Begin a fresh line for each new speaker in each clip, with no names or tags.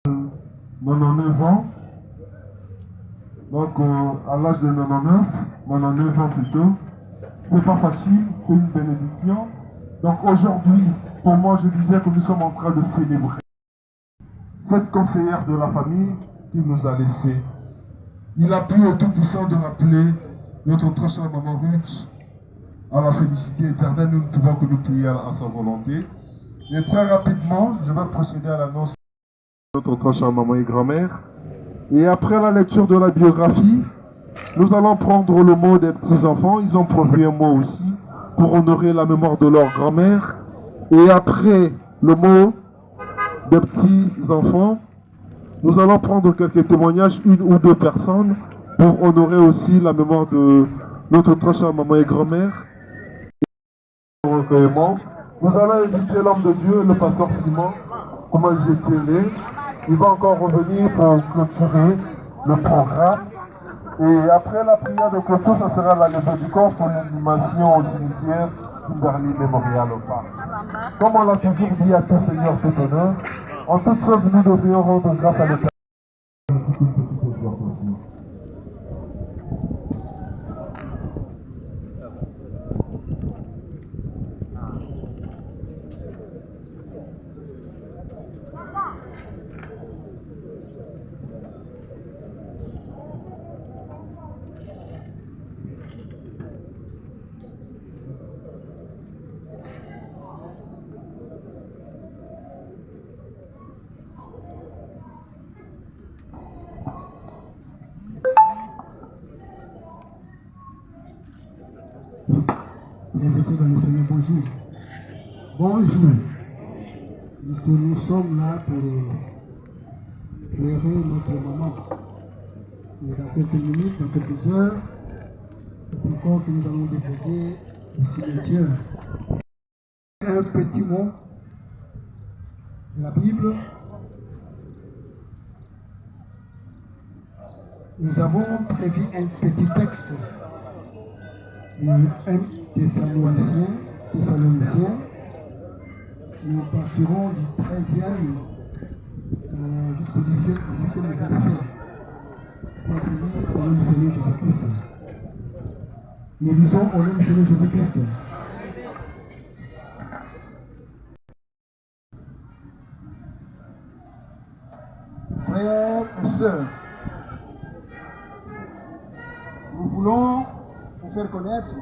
99 ans. Donc à l'âge de 99 ans plutôt. C'est pas facile, c'est une bénédiction. Donc aujourd'hui, pour moi, je disais que nous sommes en train de célébrer cette conseillère de la famille qui nous a laissés. Il a plu au Tout-Puissant de rappeler notre très chère maman Ruth à la félicité éternelle. Nous ne pouvons que nous plier à sa volonté. Et très rapidement, je vais procéder à l'annonce de notre très chère maman et grand-mère. Et après la lecture de la biographie, nous allons prendre le mot des petits-enfants. Ils ont produit un mot aussi pour honorer la mémoire de leur grand-mère. Et après le mot des petits-enfants, nous allons prendre quelques témoignages, une ou deux personnes, pour honorer aussi la mémoire de notre très chère maman et grand-mère. Nous allons inviter l'homme de Dieu, le pasteur Simon, comment ils étaient nés. Il va encore revenir pour clôturer le programme. Et après la prière de clôture, ça sera la levée du corps pour l'animation au cimetière Kimberley Memorial au Parc. Comme on l'a toujours dit à ce Seigneur tout honneur, en toute chose nous devrions rendre grâce à l'Éternel.
Professeur dans le Seigneur, bonjour. Bonjour. Nous sommes là pour pleurer notre maman. Et dans quelques minutes, dans quelques heures, c'est pourquoi que nous allons déposer au cimetière. Un petit mot de la Bible. Nous avons prévu un petit texte. Un Thessaloniciens, nous partirons du 13e jusqu'au 18e verset. C'est appelé au nom du Seigneur Jésus-Christ. Nous lisons au nom du Seigneur Jésus-Christ. Frères et sœurs, nous voulons vous faire connaître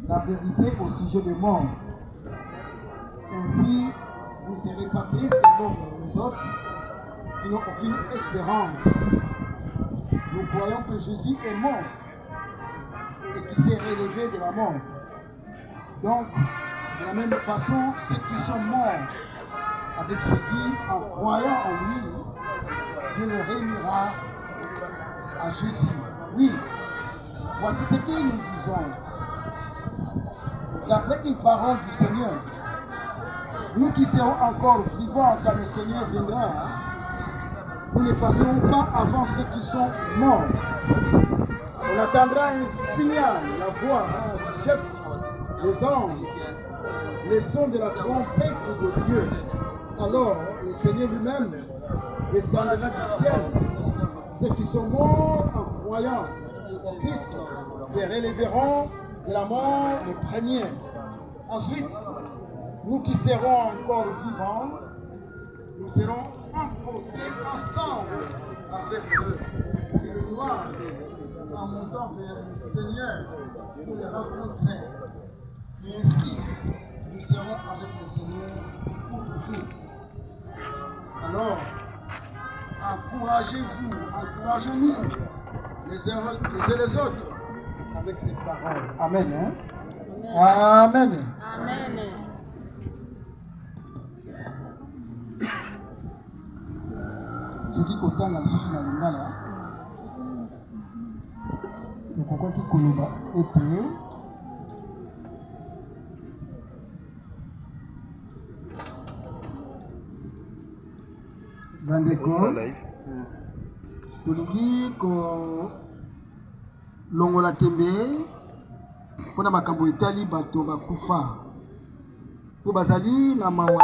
la vérité au sujet des morts. Ainsi, vous ne serez pas tristes comme les autres qui n'ont aucune espérance. Nous croyons que Jésus est mort et qu'il s'est relevé de la mort. Donc, de la même façon, ceux qui sont morts avec Jésus en croyant en lui, Dieu les réunira à Jésus. Oui, voici ce que nous disons. D'après une parole du Seigneur, nous qui serons encore vivants quand le Seigneur viendra, nous ne passerons pas avant ceux qui sont morts. On attendra un signal, la voix du chef, les anges, les sons de la trompette de Dieu. Alors le Seigneur lui-même descendra du ciel. Ceux qui sont morts en croyant en Christ se relèveront de la mort les premiers. Ensuite, nous qui serons encore vivants, nous serons emportés ensemble avec eux sur le nuage en montant vers le Seigneur pour les rencontrer. Et ainsi, nous serons avec le Seigneur pour toujours. Alors, encouragez-vous, encouragez-nous les uns et les autres avec cette parole. Amen. Hein? Amen.
Amen.
Soki kotanga lisusu na lingala tokokoki koloba ete bandeko tolingi kolongola tembe mpona makambo etali bato bakufa mpo bazali na mawa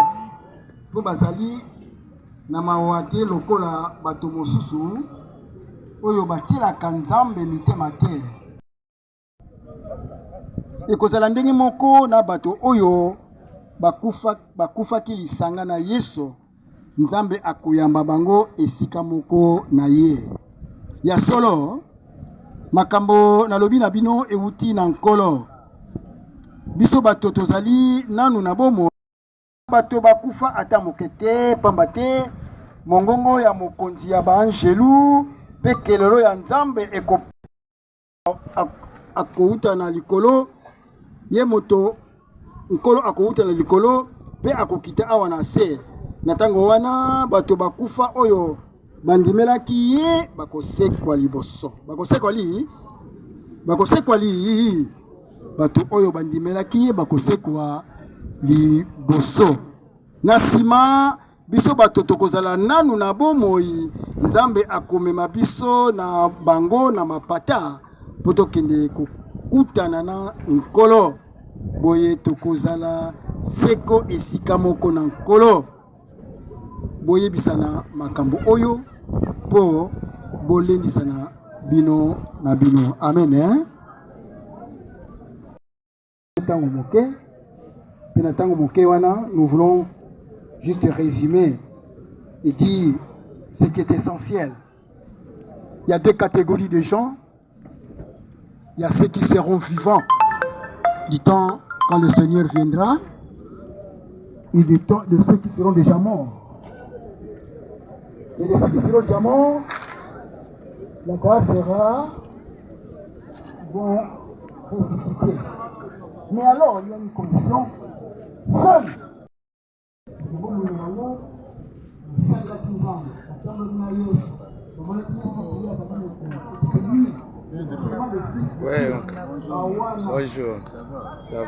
mpo bazali na mawa te lokola bato mosusu oyo batielaka nzambe mitema te. Ekozala ndenge moko na bato oyo bakufaki lisanga na Yesu, nzambe akoyamba bango esika moko na ye. Ya solo makambo nalobi na bino euti na nkolo. Biso bato tozali nanu na bomo, bato bakufa ata moke te, pamba te mongongo ya mokonzi ya baangelu pe kelelo ya nzambe akouta na likolo, ye moto nkolo akouta na likolo pe akokita awa na se. Na tango wana bato bakufa oyo bandimelaki ye bakosekwa liboso. Bakosekwa li bato oyo bandimelaki ye bakosekwa liboso. Na sima biso bato tokozala nanu na bomoi, nzambe akomema biso na bango na mapata po tokende kokutana na nkolo. Boye tokozala seko esika moko na nkolo. Boye bisana makambo oyo po bolendisana bino na bino. Amen. Nous voulons juste résumer et dire ce qui est essentiel. Il y a deux catégories de gens. Il y a ceux qui seront vivants du temps quand le Seigneur viendra, et du temps de ceux qui seront déjà morts. Et de ceux qui seront déjà morts, la grâce sera bon ressusciter. Mais alors, il y a une condition. Seul.
Ouais, bonjour. Ça va.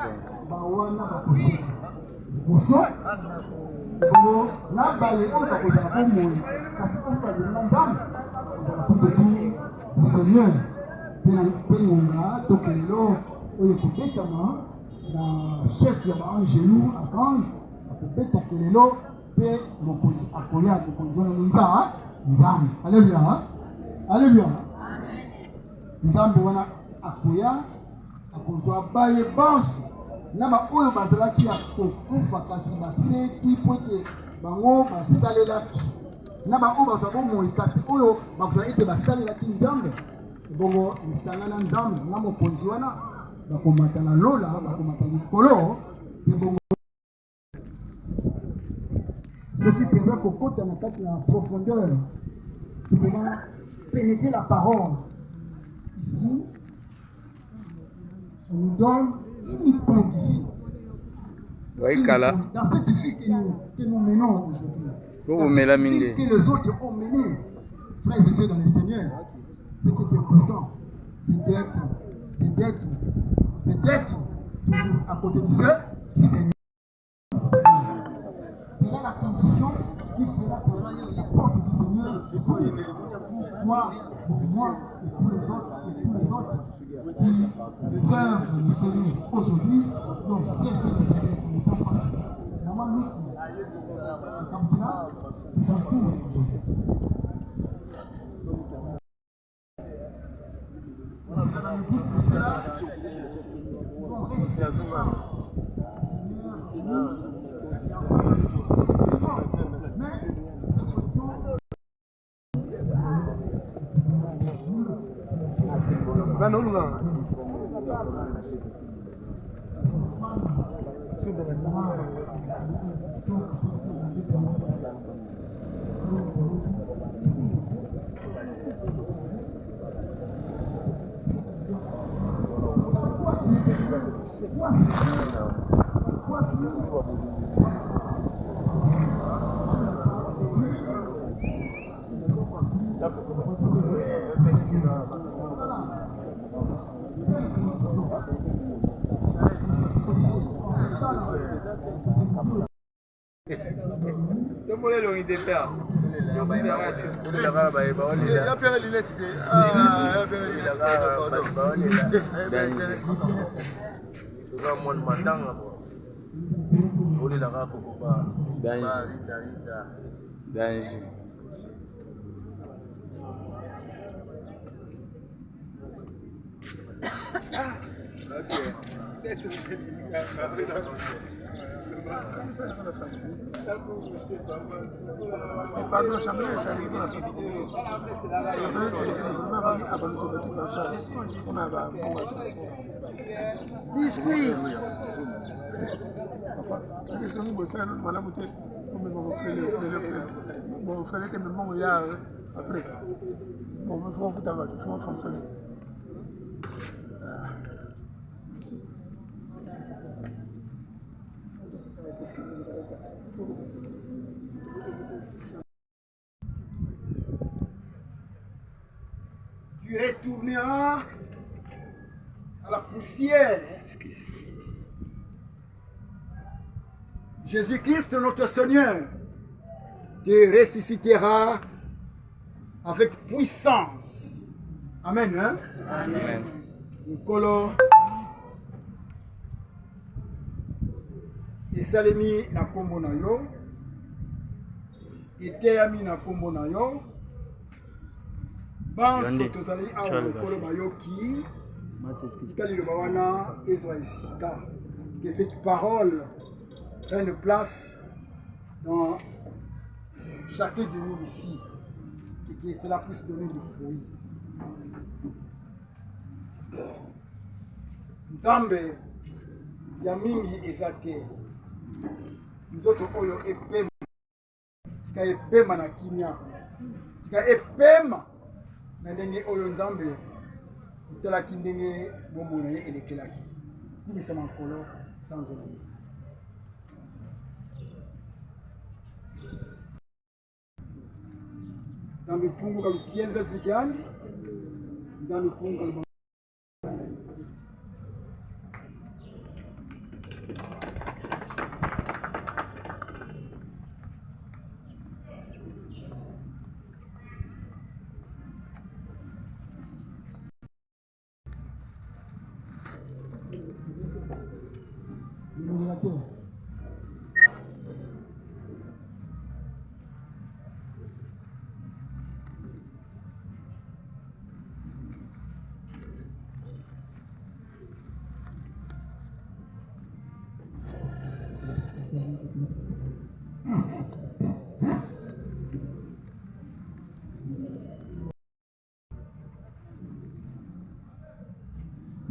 na chef ya baangelu archange akobeta kelelo mpe mokonzi akoya mokonzi wana ninza nzambe. Alleluya, alleluya. Nzambe wana akoya akozwa baye banso na baoyo bazalaki ya kokufa kasi baseki po ete bango basalelaki, na baoyo bazwa bomoi kasi oyo bakozwa ete basalelaki nzambe. Bongo lisanga na nzambe na mokonzi wana bakomata na lola, bakomata likolo, pe bongo ce qui présente kokota na kati na profondeur, c'est vraiment pénétrer la parole. Ici, on nous donne une condition. Dans cette vie que nous menons aujourd'hui, dans cette vie que les autres ont menée, frères et sœurs dans le Seigneur, ce qui est important, c'est d'être toujours à côté du feu du Seigneur. C'est là la condition qui fera que la porte du Seigneur s'ouvre pour moi et pour les autres qui servent le Seigneur aujourd'hui, qui ont servi le Seigneur qui n'est pas passé. Maman Lutti, le campionat, c'est son tour aujourd'hui.
Danger.
Biscuit. Bon, il fallait que le moment où il y a après. Bon, il faut fonctionner.
Tu retourneras à la poussière. Jésus-Christ, notre Seigneur, te ressuscitera avec puissance. Amen. Hein?
Amen.
Nkolo esalemi na kombo na yo, eteyami na kombo na yo, banso tozali awa lokolo bayoki tika liloba wana ezwa esika, que cette parole prenne place dans chacun de nous ici et que cela puisse donner du fruit. Nzambe ya mingi eza te, nzoto oyo epema, tika epema na kimia, tika epema na ndenge oyo Nzambe utalaki ndenge bomona ye elekelaki kumisa makolo sans olami. Nzambe punguka lukienza zikiandi, Nzambe punguka lukienza.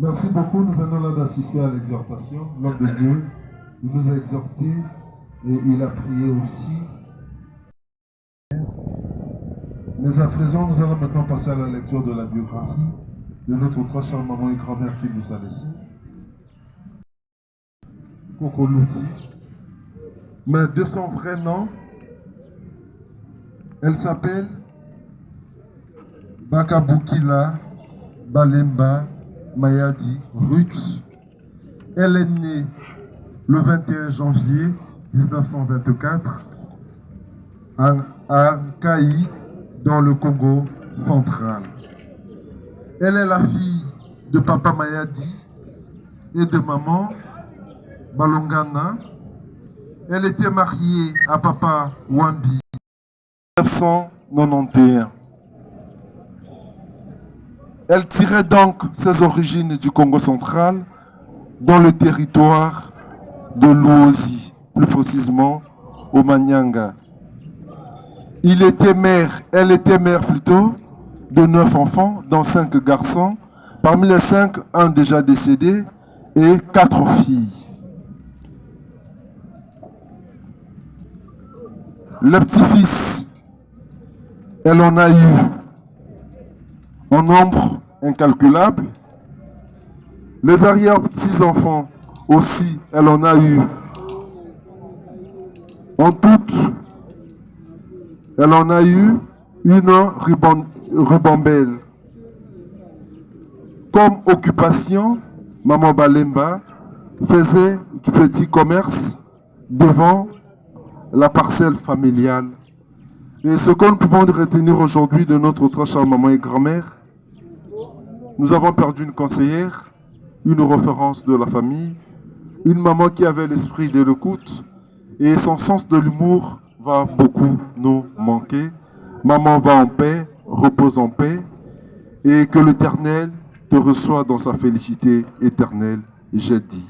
Merci beaucoup, nous venons là d'assister à l'exhortation. L'homme de Dieu, il nous a exhorté et il a prié aussi. Mais à présent, nous allons maintenant passer à la lecture de la biographie de notre très chère maman et grand-mère qui nous a laissé. Coco Louti. Mais de son vrai nom, elle s'appelle Bakabukila Balemba Mayadi Ruth. Elle est née le 21 janvier 1924 à Kaï, dans le Congo central. Elle est la fille de papa Mayadi et de maman Balongana. Elle était mariée à papa Wambi en 1991. Elle tirait donc ses origines du Congo central, dans le territoire de Luozi, plus précisément au Manyanga. Elle était mère plutôt, de 9 enfants, dont 5 garçons. Parmi les 5, un déjà décédé et 4 filles. Le petit-fils, elle en a eu en nombre incalculable. Les arrière-petits-enfants aussi, elle en a eu en toute. Elle en a eu une ribambelle. Comme occupation, maman Balemba faisait du petit commerce devant la parcelle familiale. Et ce que nous pouvons retenir aujourd'hui de notre très chère maman et grand-mère, nous avons perdu une conseillère, une référence de la famille, une maman qui avait l'esprit de l'écoute et son sens de l'humour va beaucoup nous manquer. Maman va en paix, repose en paix, et que l'Éternel te reçoit dans sa félicité éternelle, j'ai dit.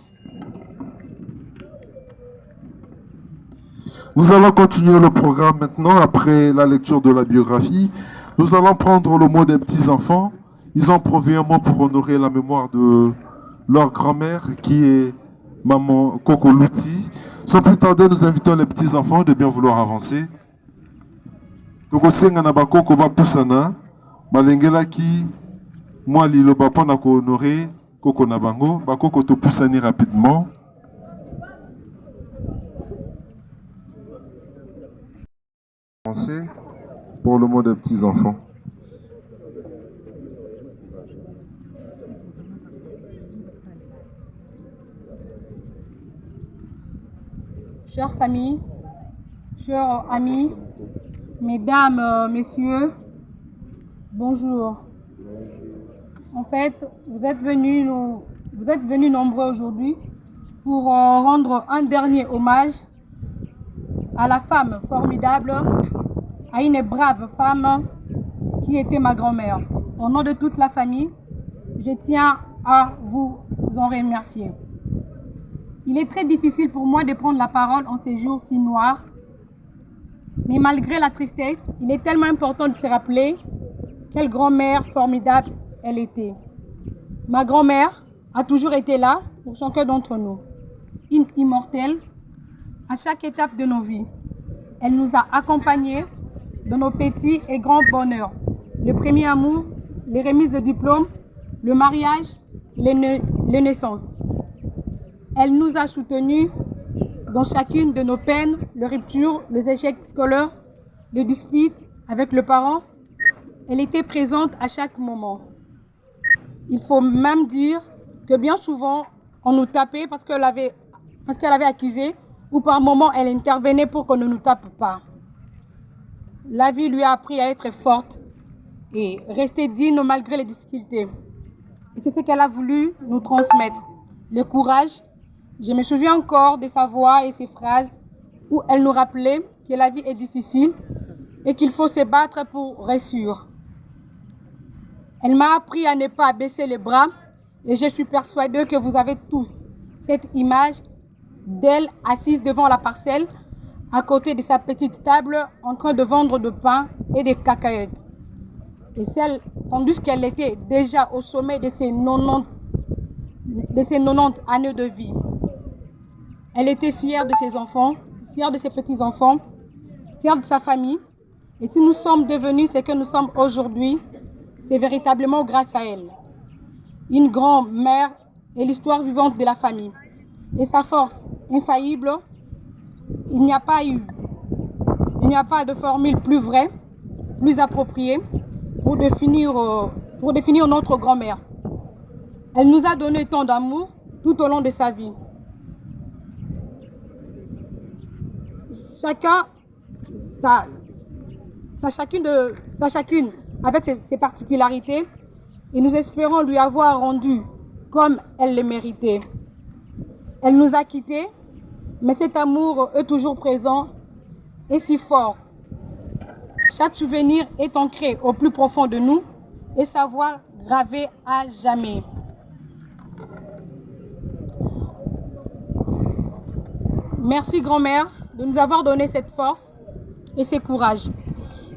Nous allons continuer le programme maintenant, après la lecture de la biographie. Nous allons prendre le mot des petits-enfants. Ils ont trouvé un mot pour honorer la mémoire de leur grand-mère, qui est maman Coco Louti. Sans plus tarder, nous invitons les petits-enfants de bien vouloir avancer. Tokosenga na bakoko ba pusana, malengela ki moi lilo ba pona ko honorer Coco na bango, bakoko to pusani rapidement. Pour le mot des petits-enfants.
Chère famille, chers amis, mesdames, messieurs, bonjour. En fait, vous êtes venus nombreux aujourd'hui pour rendre un dernier hommage à la femme formidable, à une brave femme qui était ma grand-mère. Au nom de toute la famille, je tiens à vous en remercier. Il est très difficile pour moi de prendre la parole en ces jours si noirs, mais malgré la tristesse, il est tellement important de se rappeler quelle grand-mère formidable elle était. Ma grand-mère a toujours été là pour chacun d'entre nous, une immortelle à chaque étape de nos vies. Elle nous a accompagnés dans nos petits et grands bonheurs. Le premier amour, les remises de diplômes, le mariage, les naissances. Elle nous a soutenus dans chacune de nos peines, les ruptures, les échecs scolaires, les disputes avec le parent. Elle était présente à chaque moment. Il faut même dire que bien souvent, on nous tapait parce qu'elle avait accusé, ou par moments, elle intervenait pour qu'on ne nous tape pas. La vie lui a appris à être forte et rester digne malgré les difficultés. Et c'est ce qu'elle a voulu nous transmettre. Le courage. Je me souviens encore de sa voix et ses phrases où elle nous rappelait que la vie est difficile et qu'il faut se battre pour réussir. Elle m'a appris à ne pas baisser les bras et je suis persuadée que vous avez tous cette image d'elle assise devant la parcelle à côté de sa petite table en train de vendre du pain et des cacahuètes. Et celle, tandis qu'elle était déjà au sommet de ses 90 années de vie. Elle était fière de ses enfants, fière de ses petits-enfants, fière de sa famille. Et si nous sommes devenus ce que nous sommes aujourd'hui, c'est véritablement grâce à elle. Une grand-mère est l'histoire vivante de la famille. Et sa force infaillible, il n'y a pas de formule plus vraie, plus appropriée pour définir notre grand-mère. Elle nous a donné tant d'amour tout au long de sa vie. Chacune avec ses particularités, et nous espérons lui avoir rendu comme elle le méritait. Elle nous a quittés, mais cet amour est toujours présent et si fort. Chaque souvenir est ancré au plus profond de nous et sa voix gravée à jamais. Merci grand-mère de nous avoir donné cette force et ce courage.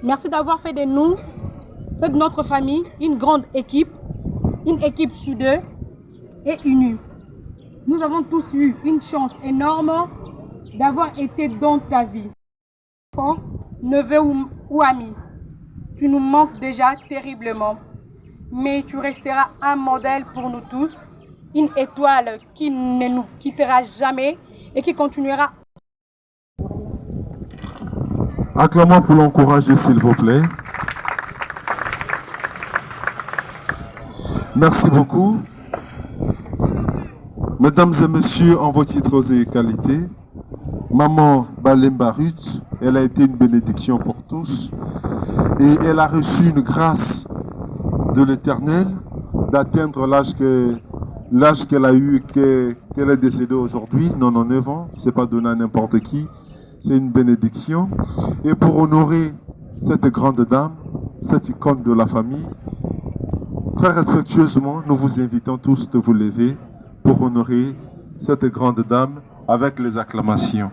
Merci d'avoir fait de nous, fait de notre famille, une grande équipe, une équipe soudée et unie. Nous avons tous eu une chance énorme d'avoir été dans ta vie. Enfant, neveu ou ami, tu nous manques déjà terriblement, mais tu resteras un modèle pour nous tous, une étoile qui ne nous quittera jamais et qui continuera.
Acclamons pour l'encourager, s'il vous plaît. Merci beaucoup. Mesdames et messieurs, en vos titres et qualités, Maman Balemba Ruth, elle a été une bénédiction pour tous et elle a reçu une grâce de l'Éternel d'atteindre l'âge qu'elle a eu, qu'elle est décédée aujourd'hui, 99 ans. Ce n'est pas donné à n'importe qui. c'est une bénédiction. Et pour honorer cette grande dame, cette icône de la famille, très respectueusement, nous vous invitons tous de vous lever pour honorer cette grande dame avec les acclamations.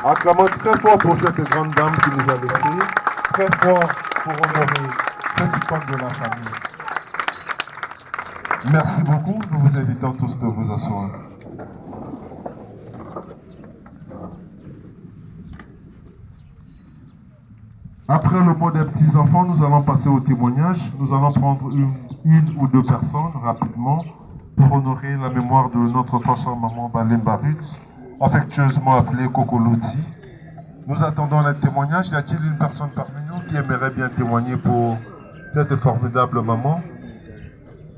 Acclamons très fort pour cette grande dame qui nous a laissés, très fort pour honorer cette icône de la famille. Merci beaucoup, nous vous invitons tous de vous asseoir. Après le mot des petits-enfants, nous allons passer au témoignage. Nous allons prendre une ou deux personnes rapidement pour honorer la mémoire de notre tranchant maman Balemba Ruth, affectueusement appelée Kokoloti. Nous attendons le témoignage. Y a-t-il une personne parmi nous qui aimerait bien témoigner pour cette formidable maman?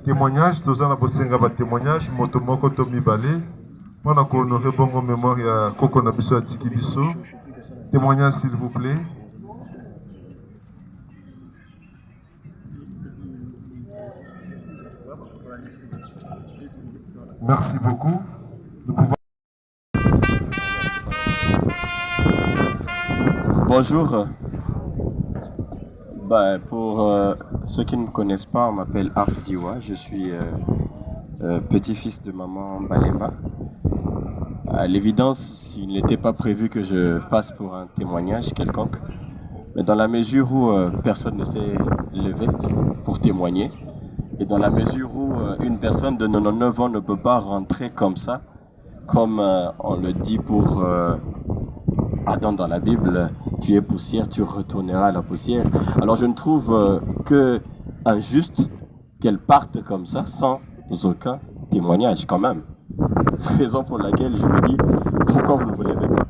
Témoignage, Toza na bosenga ba témoignage, motomoko tomi balé. Mona ko honorer bongo mémoire ya Koko na biso atiki biso. Témoignage s'il vous plaît. Merci beaucoup. Nous pouvons...
Bonjour. Pour ceux qui ne me connaissent pas, on m'appelle Ardiwa. Je suis petit-fils de maman Balemba. À l'évidence, il n'était pas prévu que je passe pour un témoignage quelconque. Mais dans la mesure où personne ne s'est levé pour témoigner, et dans la mesure où une personne de 99 ans ne peut pas rentrer comme ça, comme on le dit pour Adam dans la Bible, tu es poussière, tu retourneras à la poussière. Alors je ne trouve que injuste qu'elle parte comme ça, sans aucun témoignage quand même. Raison pour laquelle je me dis, pourquoi vous ne vous levez pas?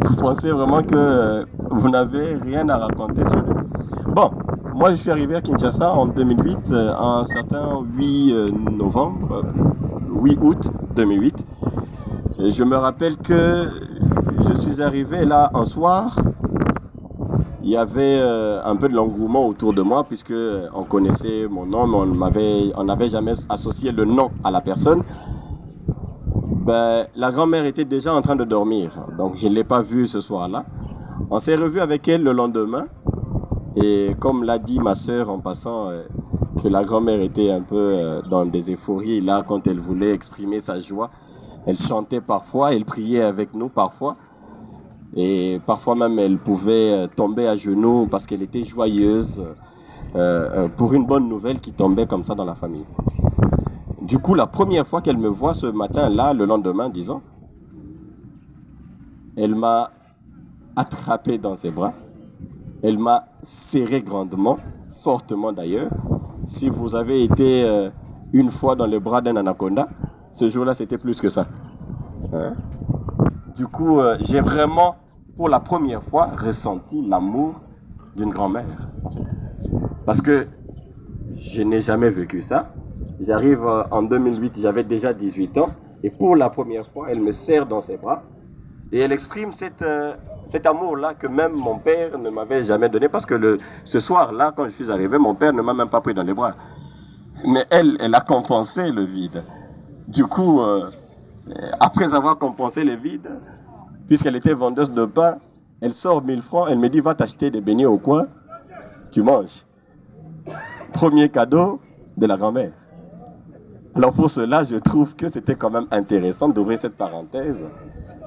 Vous pensez vraiment que vous n'avez rien à raconter sur elle? Bon, moi je suis arrivé à Kinshasa en 2008, un certain 8 août 2008. Et je me rappelle que je suis arrivé là un soir, il y avait un peu de l'engouement autour de moi puisque on connaissait mon nom, mais on n'avait jamais associé le nom à la personne. La grand-mère était déjà en train de dormir, donc je ne l'ai pas vue ce soir-là. On s'est revu avec elle le lendemain et comme l'a dit ma sœur en passant, que la grand-mère était un peu dans des euphories là quand elle voulait exprimer sa joie. Elle chantait parfois, elle priait avec nous parfois. Et parfois même, elle pouvait tomber à genoux parce qu'elle était joyeuse pour une bonne nouvelle qui tombait comme ça dans la famille. Du coup, la première fois qu'elle me voit ce matin-là, le lendemain, disons, elle m'a attrapé dans ses bras. Elle m'a serré grandement, fortement d'ailleurs. Si vous avez été une fois dans les bras d'un anaconda, ce jour-là, c'était plus que ça. Hein? Du coup, j'ai vraiment, pour la première fois, ressenti l'amour d'une grand-mère. Parce que je n'ai jamais vécu ça. J'arrive en 2008, j'avais déjà 18 ans. Et pour la première fois, elle me serre dans ses bras. Et elle exprime cet amour-là que même mon père ne m'avait jamais donné. Parce que ce soir-là, quand je suis arrivé, mon père ne m'a même pas pris dans les bras. Mais elle a compensé le vide. Du coup, après avoir compensé le vide, puisqu'elle était vendeuse de pain, elle sort 1000 francs, elle me dit, va t'acheter des beignets au coin, tu manges. Premier cadeau de la grand-mère. Alors pour cela, je trouve que c'était quand même intéressant d'ouvrir cette parenthèse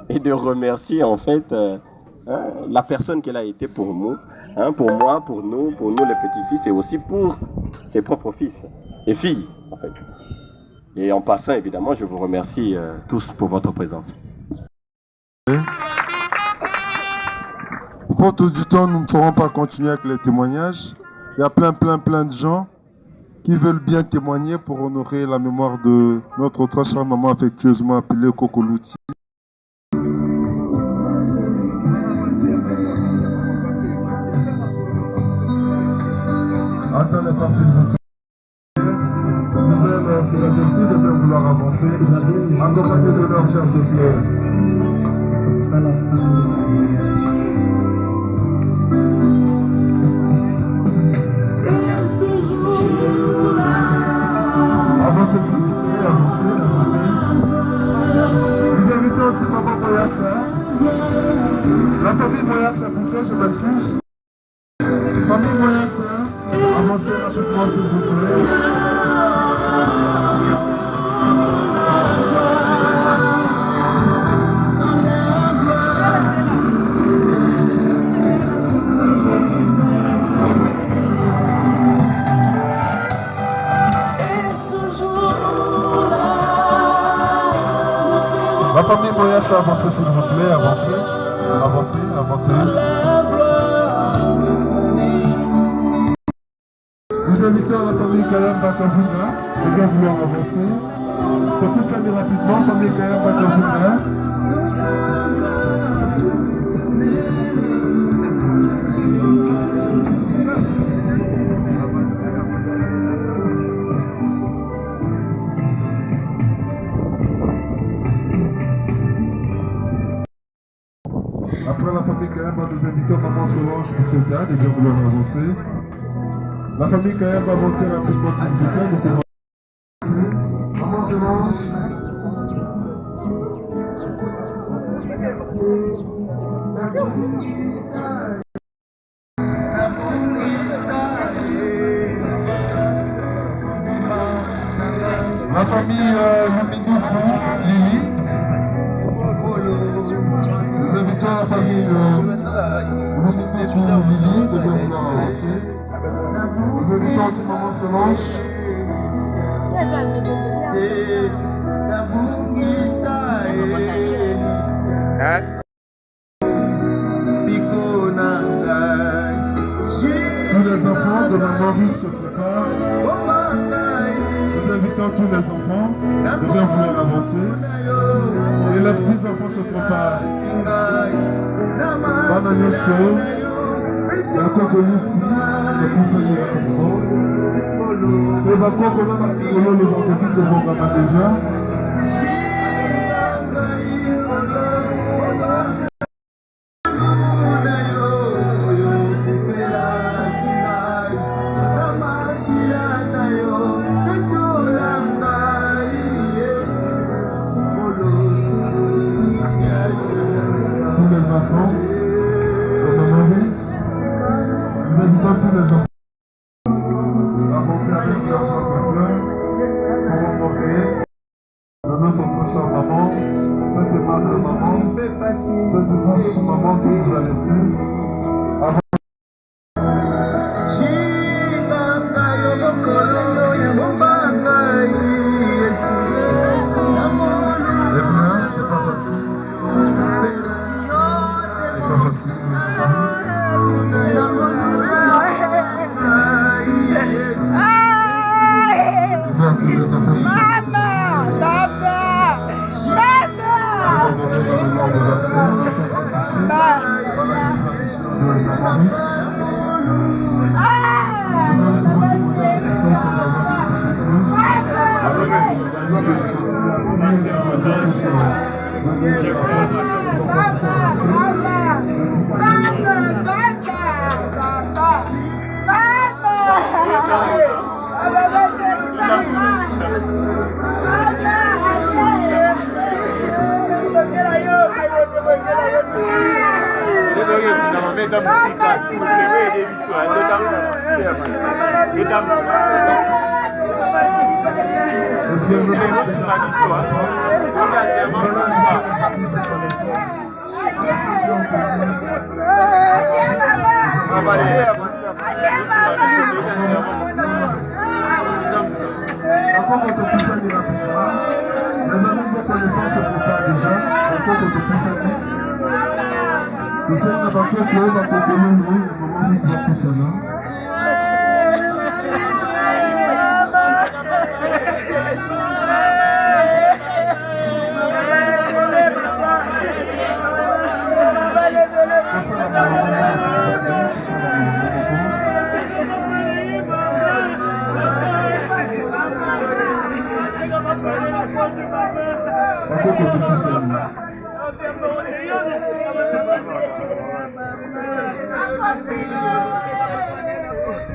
et de remercier en fait la personne qu'elle a été pour nous, pour moi, pour nous les petits-fils et aussi pour ses propres fils et filles en fait. Et en passant, évidemment, je vous remercie tous pour votre présence.
Faute du temps, nous ne pourrons pas continuer avec les témoignages. Il y a plein de gens qui veulent bien témoigner pour honorer la mémoire de notre très chère maman affectueusement appelée Kokoloti. Attendez pas s'il vous plaît. Philadelphie de bien vouloir avancer, accompagné de leur germe de fleurs. Ce sera la fin. Et ce jour-là. Avancez s'il vous plaît, avancez. La famille moyen, c'est plutôt, je m'excuse. Famille moyen, c'est avancez rapidement, s'il vous plaît. La famille moyen, c'est avancez, s'il vous plaît, avancez, avancez, avancez. Nous invitons la famille Kayam Bakavunga de bien vouloir avancer. Pour tous aller rapidement, famille Kayam Bakavunga. Après la famille Kayamba, nous invitons Maman Solange Pitoka de bien vouloir avancer. La famille Kayamba avancer rapidement s'il vous plaît. Donc on va avancer. Maman Solange. La famille Luminoukou, Lili. Nous invitons la famille Luminoukou, Lili de bien vouloir avancer. Nous invitons aussi Maman Solange. Tous les enfants de Maman Ruth se préparent. Nous invitons tous les enfants de bien vouloir avancer. Et les petits enfants se préparent. Banane chaud, la coconuti, le poussonnier rapidement. Et la coconut a tiré le vendredi de Bongama déjà. Maman qui nous a laissé avant. Eh bien, c'est pas facile. C'est pas facile, les voir que les enfants se sont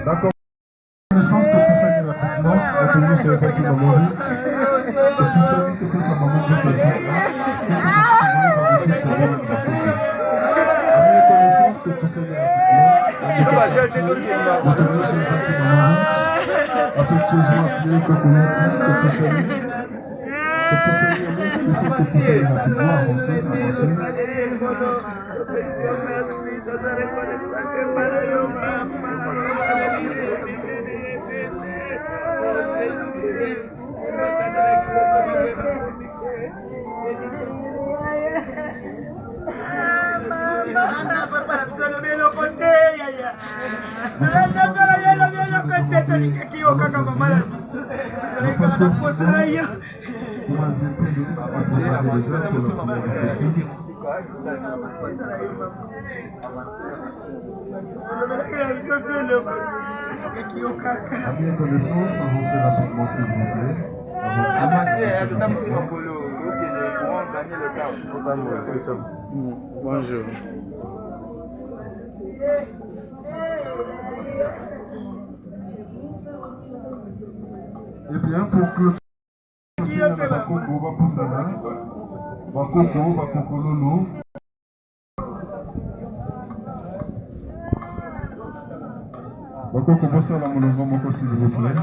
d'accord. Connaissance que tout ça dit rapidement, la commune se réveille qui m'a mangé, que tout ça dit que ça m'a mangé de personne, que tout ça dit que ça m'a mangé de personne. que tout ça est rapidement. On tenait sur le papier Maman Roots, affectueusement appelé Kokoloti, Kokosali. Kokosali, les choses que vous savez rapidement, avancez. À bien connaissance, avancez rapidement s'il vous plaît.
Bonjour.
Eh bien, pour clôturer, Bakoko, Bapusana, Bakoko Lolo. Bakoko Bossala Molongo Moko, s'il vous plaît.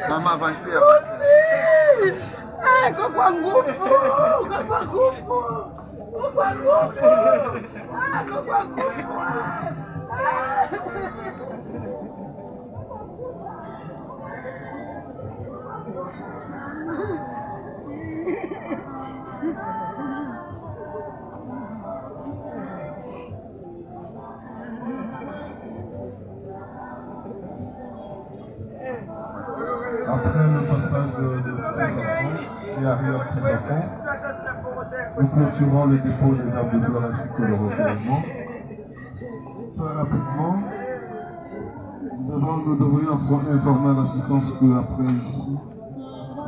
Maman, avancez.
Kwa nguvu.
Après le passage des enfants et arrière-petits-enfants, nous clôturons le dépôt des arbres de fleurs ainsi que le recouvrement. Très rapidement, nous devrions informer à l'assistance qu'après ici,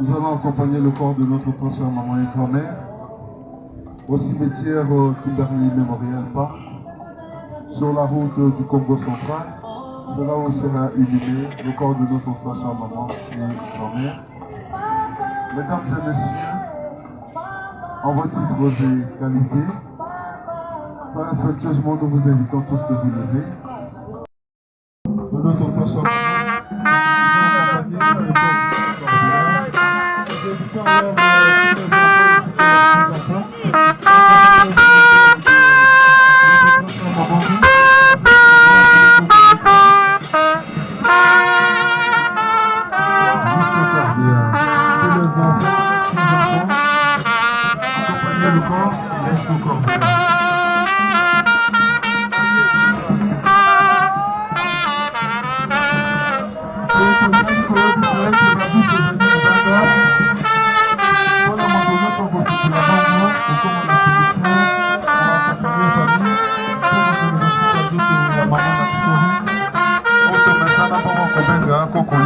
nous allons accompagner le corps de notre très chère maman et grand-mère au cimetière Kimberley Memorial Park, sur la route du Congo central. C'est là où sera inhumé le corps de notre très chère maman et grand-mère. Mesdames et messieurs, en vos titres et qualités, très respectueusement, nous vous invitons tous de vous lever. De notre très chère maman, nous allons accompagner le corps du Nous invitons alors tous les enfants et les petits-enfants. Accompagner le corps jusqu'au corps. Coco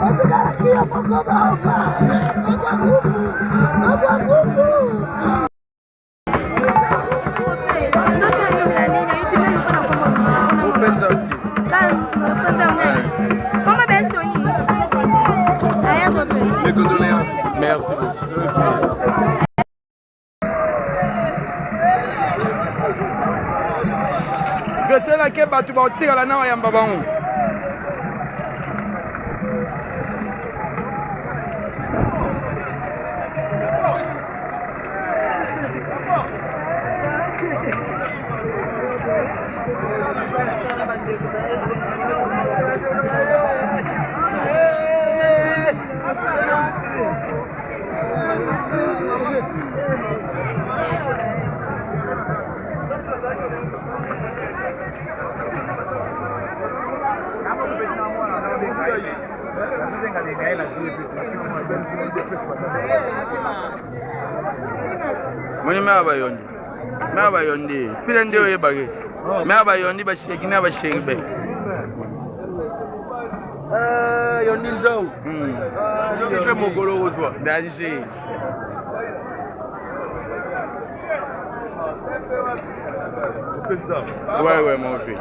otikalaki yo moko baoba akwakumu
Openza uti. Mes condoléances. Merci beaucoup. veselaki bato baotikala na bayamba bango. Mwenye abayondi. Abayondi. File ndio yebage. Abayondi basheki na basheki be. Yondi nzau. Yondi mogolo ozwa. Danger. Ouais, mon fils.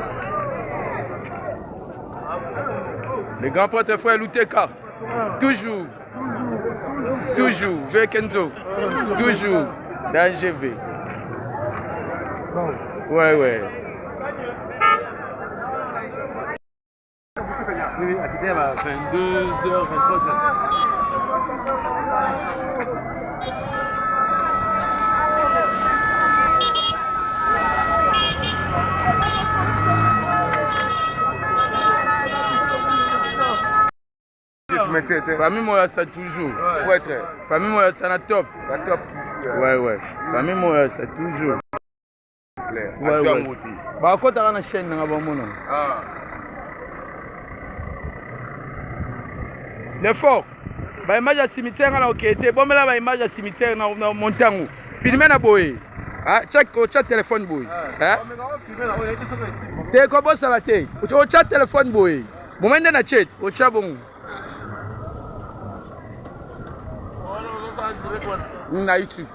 Les grands portefeuilles Louteka. Toujours. Vekenzo. Toujours. Danger V. Ouais. Oui, à quitter à 22h, 23h. Famille moi ça toujours. Ouais, très. Famille moi ça na top. La top. Ouais. Famille moi ça toujours. Ouais. Bah quand t'as la chaîne na ba mono. Ah. L'effort. Ba image ya cimetière na okete. Bon mais là ba image ya cimetière na montango. Filmer na boy. Ah, check téléphone boy. Hein? T'es quoi boss à la tête? Au chat téléphone boy. Moment na chat, au chat bon. Na YouTube.